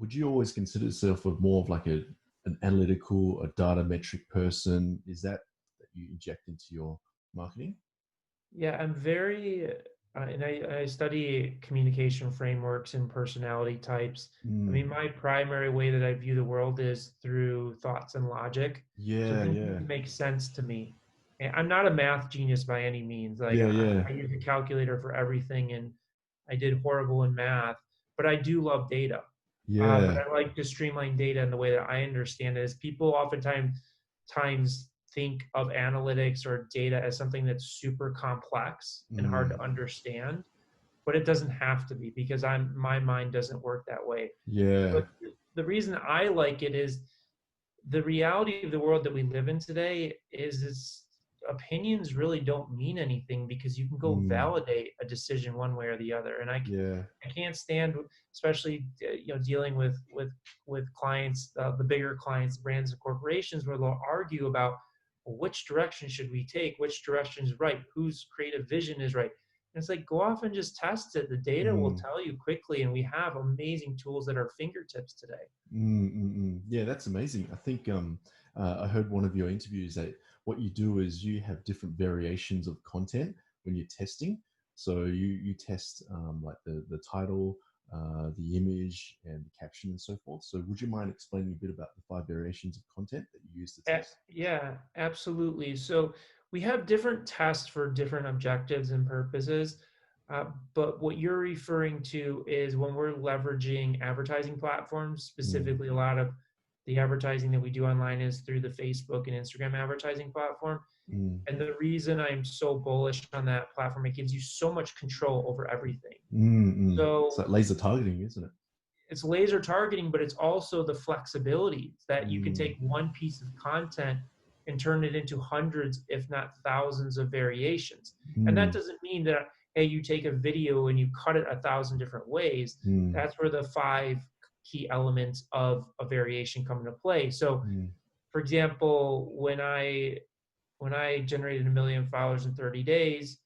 would you always consider yourself a more of like an analytical, a data metric person? Is that you inject into your marketing? Yeah, I'm very, and I study communication frameworks and personality types. I mean, Mm. my primary way that I view the world is through thoughts and logic. So Yeah, things need yeah, to make sense to me. And I'm not a math genius by any means. Like yeah, yeah, I use a calculator for everything, and I did horrible in math, but I do love data. But yeah. I like to streamline data in the way that I understand it. Is people oftentimes times think of analytics or data as something that's super complex and hard Mm. to understand, but it doesn't have to be because my mind doesn't work that way. Yeah. But the reason I like it is the reality of the world that we live in today is opinions really don't mean anything because you can go Mm. validate a decision one way or the other. And Yeah. I can't stand, especially dealing with clients, the bigger clients, brands and corporations, where they'll argue about, well, which direction should we take, which direction is right, whose creative vision is right. And it's like, go off and just test it. The data will Mm. tell you quickly, and we have amazing tools at our fingertips today. Mm, mm, mm. Yeah, that's amazing. I think I heard one of your interviews that what you do is you have different variations of content when you're testing. So you test like the title, the image, and the caption, and so forth. So would you mind explaining a bit about the five variations of content that you use to test? Yeah, absolutely. So we have different tests for different objectives and purposes. But what you're referring to is when we're leveraging advertising platforms, Mm, specifically a lot of the advertising that we do online is through the Facebook and Instagram advertising platform. mm, And the reason I'm so bullish on that platform, it gives you so much control over everything. mm, mm. It's So like laser targeting, isn't it? it's laser targeting, but it's also the flexibility that you can Mm, take one piece of content and turn it into hundreds, if not thousands, of variations. And that mm, doesn't mean that, hey, you take a video and you cut it 1,000 different ways. mm, That's where the five key elements of a variation come into play. So, mm, for example, when I generated 1 million followers in 30 days,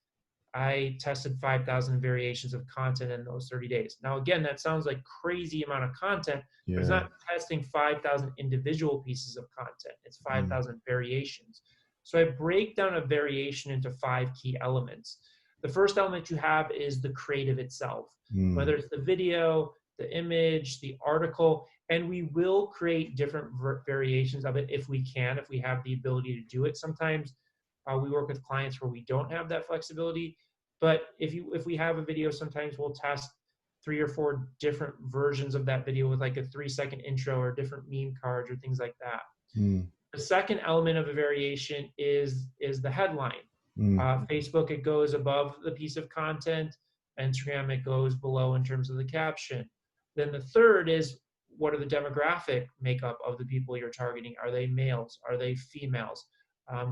I tested 5,000 variations of content in those 30 days. Now, again, that sounds like crazy amount of content, but it's yeah. not testing 5,000 individual pieces of content. It's Mm, 5,000 variations. So I break down a variation into five key elements. The first element you have is the creative itself, mm, whether it's the video, the image, the article, and we will create different variations of it if we can, if we have the ability to do it. Sometimes we work with clients where we don't have that flexibility, but if we have a video, sometimes we'll test 3 or 4 different versions of that video with like a 3-second intro or different meme cards or things like that. mm, The second element of a variation is the headline. mm, Facebook, it goes above the piece of content. Instagram, it goes below in terms of the caption. Then the third is, what are the demographic makeup of the people you're targeting? Are they males? Are they females?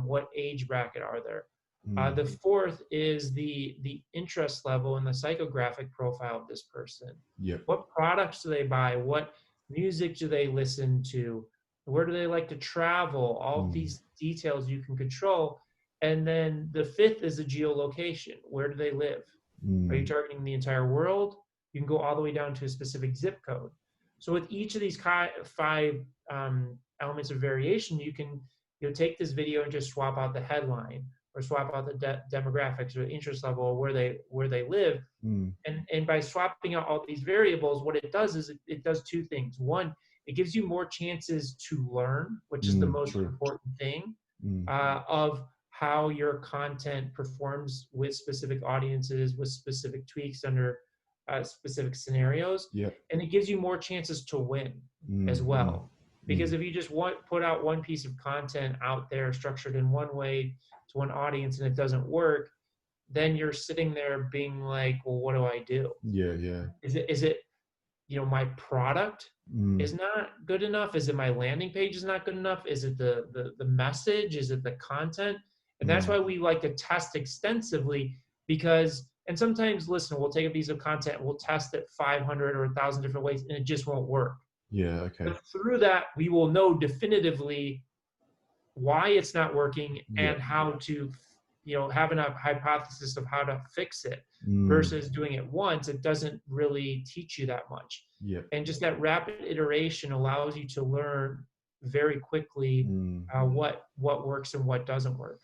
What age bracket are there? mm. The fourth is the interest level and the psychographic profile of this person. Yep. What products do they buy? What music do they listen to? Where do they like to travel? All of Mm, these details you can control. And then the fifth is the geolocation. Where do they live? Are you mm, targeting the entire world? You can go all the way down to a specific zip code. So with each of these five elements of variation, you'll take this video and just swap out the headline or swap out the demographics or the interest level or where they live. mm, And by swapping out all these variables, what it does is it does two things. One, it gives you more chances to learn, which is the mm. most True. important thing, Mm, of how your content performs with specific audiences, with specific tweaks under specific scenarios. yep. And it gives you more chances to win Mm, as mm, well. Because mm. if you just put out one piece of content out there structured in one way to one audience and it doesn't work, then you're sitting there being like, well, what do I do? Yeah, yeah. Is it my product Mm, is not good enough? Is it my landing page is not good enough? Is it the message? Is it the content? And that's mm. why we like to test extensively because, and sometimes, listen, we'll take a piece of content, we'll test it 500 or 1,000 different ways, and it just won't work. Yeah, okay. But through that, we will know definitively why it's not working Yep. and how to have a hypothesis of how to fix it Mm, versus doing it once. It doesn't really teach you that much. Yep. And just that rapid iteration allows you to learn very quickly Mm. what works and what doesn't work.